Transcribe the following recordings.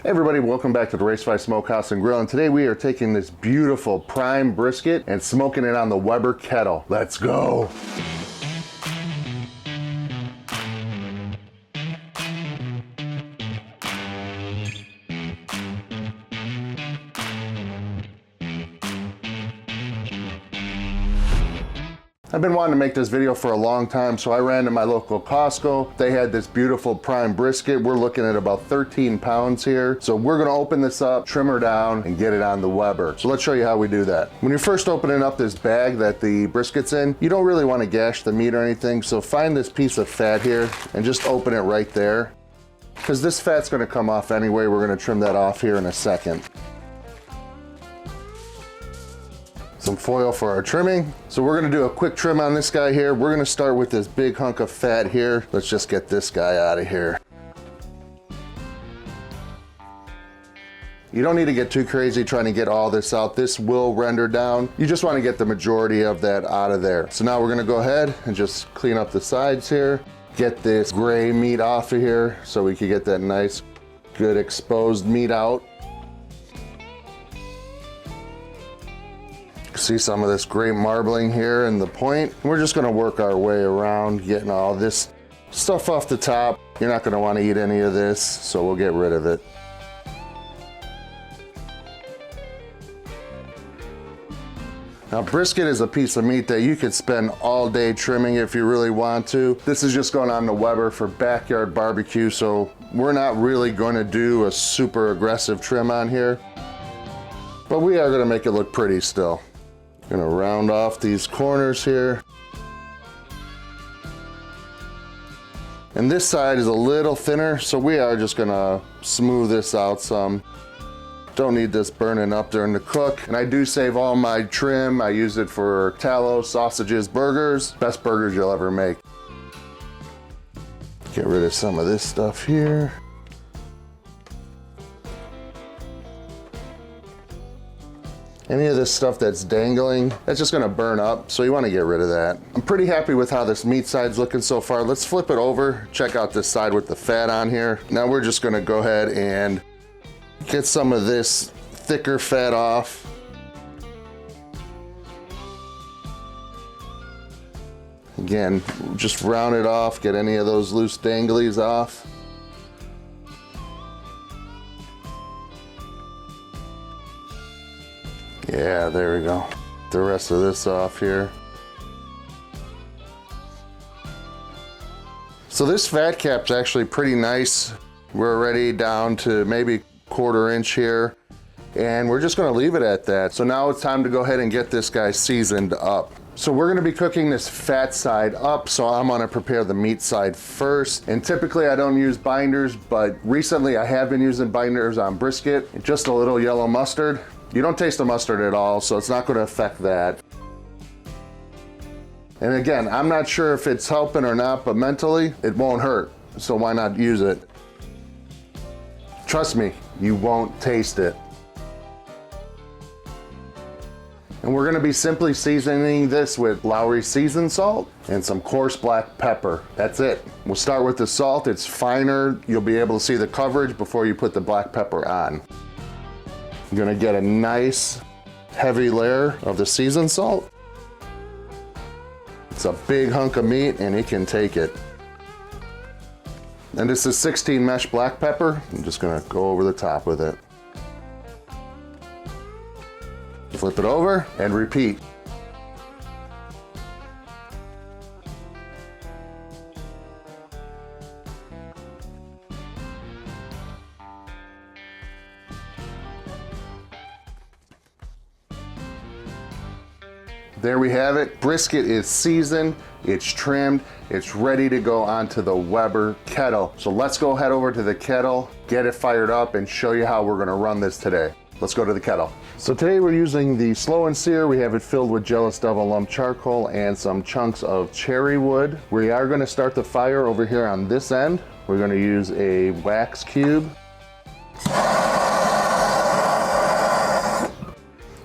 Hey everybody, welcome back to the Race 5 Smokehouse and Grill, and today we are taking this beautiful prime brisket and smoking it on the Weber Kettle. Let's go! I've been wanting to make this video for a long time, so I ran to my local Costco. They had this beautiful prime brisket. We're looking at about 13 pounds here. So we're gonna open this up, trim her down, and get it on the Weber. So let's show you how we do that. When you're first opening up this bag that the brisket's in, you don't really wanna gash the meat or anything, so find this piece of fat here and just open it right there. Because this fat's gonna come off anyway. We're gonna trim that off here in a second. Some foil for our trimming. So we're gonna do a quick trim on this guy here. We're gonna start with this big hunk of fat here. Let's just get this guy out of here. You don't need to get too crazy trying to get all this out. This will render down. You just wanna get the majority of that out of there. So now we're gonna go ahead and just clean up the sides here. Get this gray meat off of here so we can get that nice, good exposed meat out. See some of this great marbling here in the point. We're just gonna work our way around getting all this stuff off the top. You're not gonna wanna eat any of this, so we'll get rid of it. Now brisket is a piece of meat that you could spend all day trimming if you really want to. This is just going on the Weber for backyard barbecue, so we're not really gonna do a super aggressive trim on here, but we are gonna make it look pretty still. Gonna round off these corners here. And this side is a little thinner, so we are just gonna smooth this out some. Don't need this burning up during the cook. And I do save all my trim. I use it for tallow, sausages, burgers. Best burgers you'll ever make. Get rid of some of this stuff here. Any of this stuff that's dangling, that's just gonna burn up, so you wanna get rid of that. I'm pretty happy with how this meat side's looking so far. Let's flip it over, check out this side with the fat on here. Now we're just gonna go ahead and get some of this thicker fat off. Again, just round it off, get any of those loose danglies off. Yeah, there we go. The rest of this off here. So this fat cap's actually pretty nice. We're already down to maybe 1/4 inch here, and we're just gonna leave it at that. So now it's time to go ahead and get this guy seasoned up. So we're gonna be cooking this fat side up, so I'm gonna prepare the meat side first. And typically I don't use binders, but recently I have been using binders on brisket. Just a little yellow mustard. You don't taste the mustard at all, so it's not gonna affect that. And again, I'm not sure if it's helping or not, but mentally, it won't hurt, so why not use it? Trust me, you won't taste it. And we're gonna be simply seasoning this with Lawry seasoned salt and some coarse black pepper. That's it. We'll start with the salt. It's finer. You'll be able to see the coverage before you put the black pepper on. You're gonna get a nice heavy layer of the seasoned salt. It's a big hunk of meat and it can take it. And this is 16 mesh black pepper. I'm just gonna go over the top with it. Flip it over and repeat. There we have it. Brisket is seasoned, it's trimmed, it's ready to go onto the Weber Kettle. So let's go head over to the kettle, get it fired up, and show you how we're gonna run this today. Let's go to the kettle. So today we're using the slow and sear. We have it filled with jealous double lump charcoal and some chunks of cherry wood. We are gonna start the fire over here on this end. We're gonna use a wax cube.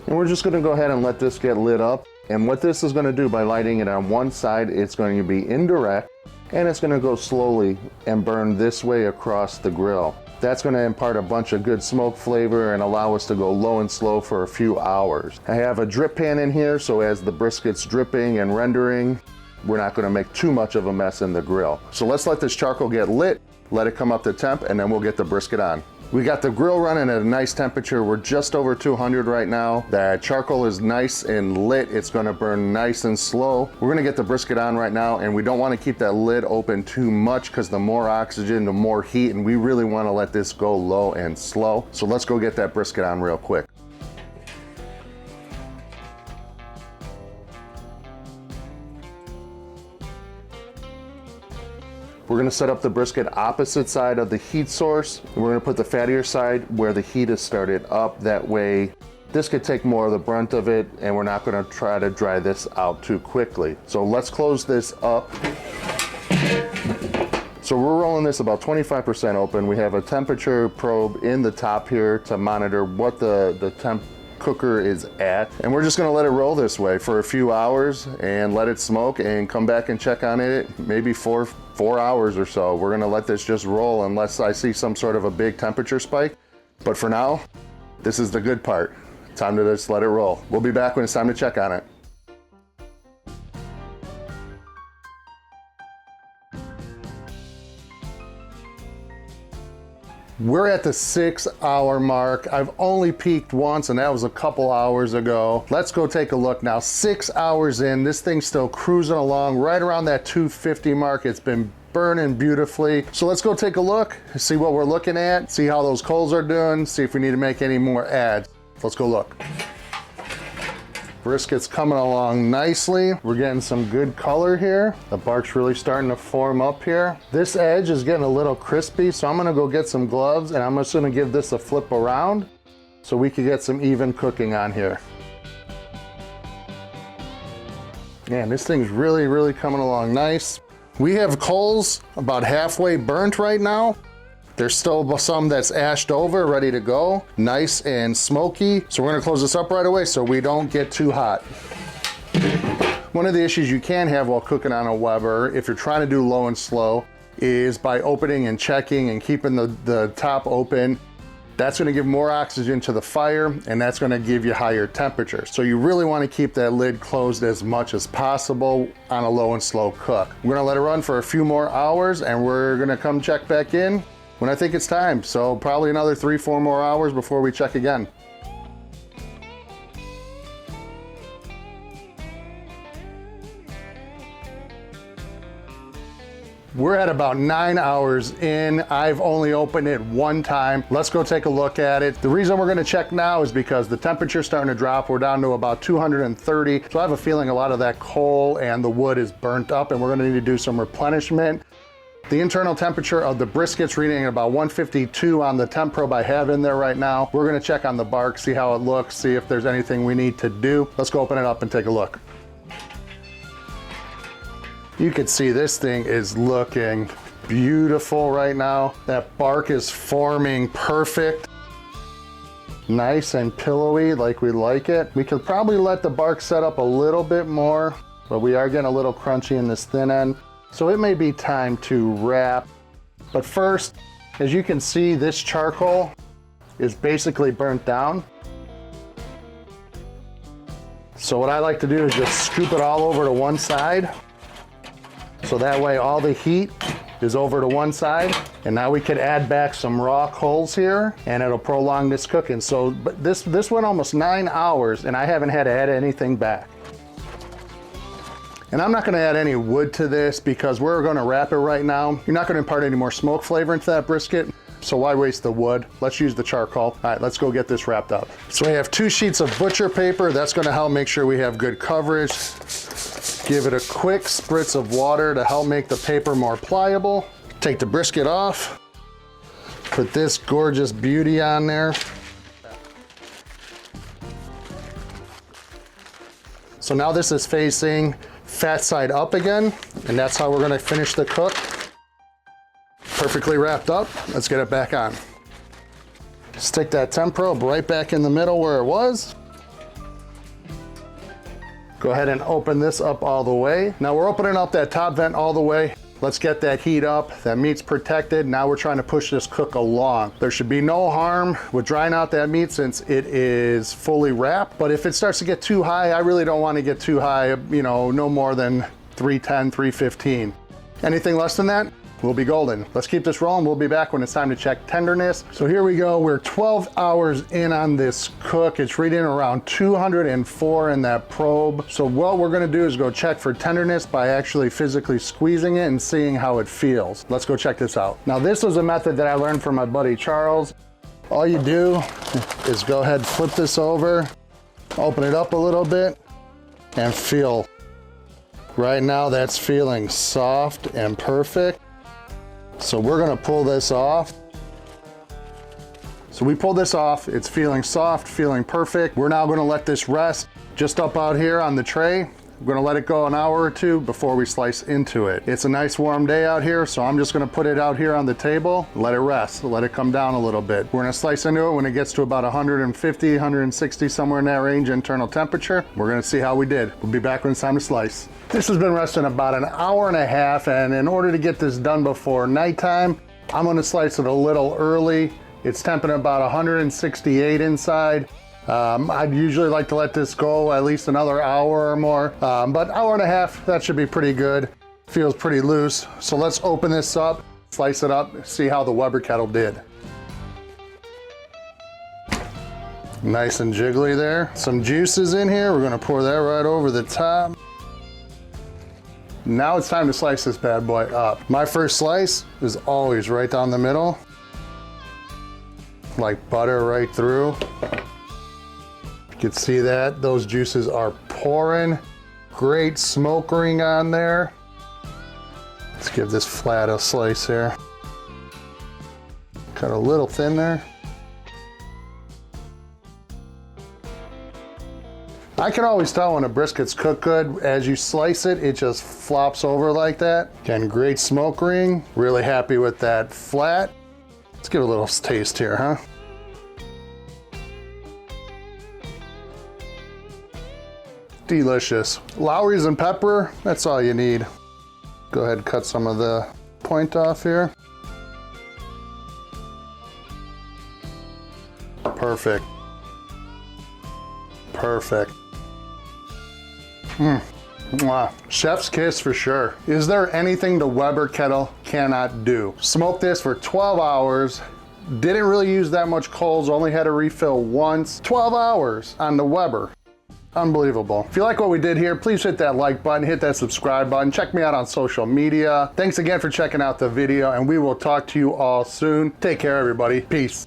And we're just gonna go ahead and let this get lit up. And what this is gonna do by lighting it on one side, it's going to be indirect, and it's gonna go slowly and burn this way across the grill. That's gonna impart a bunch of good smoke flavor and allow us to go low and slow for a few hours. I have a drip pan in here, so as the brisket's dripping and rendering, we're not gonna make too much of a mess in the grill. So let's let this charcoal get lit, let it come up to temp, and then we'll get the brisket on. We got the grill running at a nice temperature. We're just over 200 right now. That charcoal is nice and lit. It's gonna burn nice and slow. We're gonna get the brisket on right now, and we don't wanna keep that lid open too much because the more oxygen, the more heat, and we really wanna let this go low and slow. So let's go get that brisket on real quick. We're gonna set up the brisket opposite side of the heat source. And we're gonna put the fattier side where the heat is started up. That way, this could take more of the brunt of it, and we're not gonna try to dry this out too quickly. So let's close this up. So we're rolling this about 25% open. We have a temperature probe in the top here to monitor what the temp cooker is at, and we're just gonna let it roll this way for a few hours and let it smoke and come back and check on it maybe four hours or so. We're gonna let this just roll unless I see some sort of a big temperature spike. But for now, this is the good part. Time to just let it roll. We'll be back when it's time to check on it. We're at the 6-hour mark. I've only peaked once, and that was a couple hours ago. Let's go take a look now. 6 hours in, this thing's still cruising along right around that 250 mark. It's been burning beautifully. So let's go take a look, see what we're looking at, see how those coals are doing, see if we need to make any more adds. Let's go look. Brisket's coming along nicely. We're getting some good color here. The bark's really starting to form up here. This edge is getting a little crispy, so I'm gonna go get some gloves and I'm just gonna give this a flip around so we can get some even cooking on here. Man, this thing's really, really coming along nice. We have coals about halfway burnt right now. There's still some that's ashed over, ready to go. Nice and smoky. So we're gonna close this up right away so we don't get too hot. One of the issues you can have while cooking on a Weber, if you're trying to do low and slow, is by opening and checking and keeping the top open. That's gonna give more oxygen to the fire, and that's gonna give you higher temperature. So you really wanna keep that lid closed as much as possible on a low and slow cook. We're gonna let it run for a few more hours, and we're gonna come check back in when I think it's time. So probably another 3-4 more hours before we check again. We're at about 9 hours in. I've only opened it one time. Let's go take a look at it. The reason we're gonna check now is because the temperature's starting to drop. We're down to about 230. So I have a feeling a lot of that coal and the wood is burnt up, and we're gonna need to do some replenishment. The internal temperature of the brisket's reading at about 152 on the temp probe I have in there right now. We're gonna check on the bark, see how it looks, see if there's anything we need to do. Let's go open it up and take a look. You can see this thing is looking beautiful right now. That bark is forming perfect. Nice and pillowy like we like it. We could probably let the bark set up a little bit more, but we are getting a little crunchy in this thin end. So it may be time to wrap. But first, as you can see, this charcoal is basically burnt down. So what I like to do is just scoop it all over to one side. So that way all the heat is over to one side. And now we could add back some raw coals here, and it'll prolong this cooking. So but this went almost 9 hours, and I haven't had to add anything back. And I'm not gonna add any wood to this because we're gonna wrap it right now. You're not gonna impart any more smoke flavor into that brisket, so why waste the wood? Let's use the charcoal. All right, let's go get this wrapped up. So we have 2 sheets of butcher paper. That's gonna help make sure we have good coverage. Give it a quick spritz of water to help make the paper more pliable. Take the brisket off. Put this gorgeous beauty on there. So now this is facing fat side up again, and that's how we're gonna finish the cook. Perfectly wrapped up. Let's get it back on. Stick that temp probe right back in the middle where it was. Go ahead and open this up all the way. Now we're opening up that top vent all the way Let's get that heat up. That meat's protected. Now we're trying to push this cook along. There should be no harm with drying out that meat since it is fully wrapped. But if it starts to get too high, I really don't want to get too high, you know, no more than 310, 315. Anything less than that, we'll be golden. Let's keep this rolling. We'll be back when it's time to check tenderness. So here we go. We're 12 hours in on this cook. It's reading around 204 in that probe. So what we're gonna do is go check for tenderness by actually physically squeezing it and seeing how it feels. Let's go check this out. Now this was a method that I learned from my buddy Charles. All you do is go ahead, flip this over, open it up a little bit, and feel. Right now that's feeling soft and perfect. So we're gonna pull this off. So we pulled this off. It's feeling soft, feeling perfect. We're now gonna let this rest just up out here on the tray. We're gonna let it go an hour or two before we slice into it. It's a nice warm day out here, so I'm just gonna put it out here on the table, let it rest, let it come down a little bit. We're gonna slice into it when it gets to about 150, 160, somewhere in that range internal temperature. We're gonna see how we did. We'll be back when it's time to slice. This has been resting about an hour and a half, and in order to get this done before nighttime, I'm gonna slice it a little early. It's temping about 168 inside. I'd usually like to let this go at least another hour or more, but hour and a half, that should be pretty good. Feels pretty loose. So let's open this up, slice it up, see how the Weber Kettle did. Nice and jiggly there. Some juices in here. We're gonna pour that right over the top. Now it's time to slice this bad boy up. My first slice is always right down the middle, like butter right through. You can see that, those juices are pouring. Great smoke ring on there. Let's give this flat a slice here. Cut a little thin there. I can always tell when a brisket's cooked good. As you slice it, it just flops over like that. Again, great smoke ring. Really happy with that flat. Let's give it a little taste here, huh? Delicious. Lawry's and pepper, that's all you need. Go ahead and cut some of the point off here. Perfect. Perfect. Mwah. Chef's kiss for sure. Is there anything the Weber Kettle cannot do? Smoked this for 12 hours. Didn't really use that much coals, only had to refill once. 12 hours on the Weber. Unbelievable. If you like what we did here, please hit that like button, hit that subscribe button, check me out on social media. Thanks again for checking out the video, and we will talk to you all soon. Take care, everybody. Peace.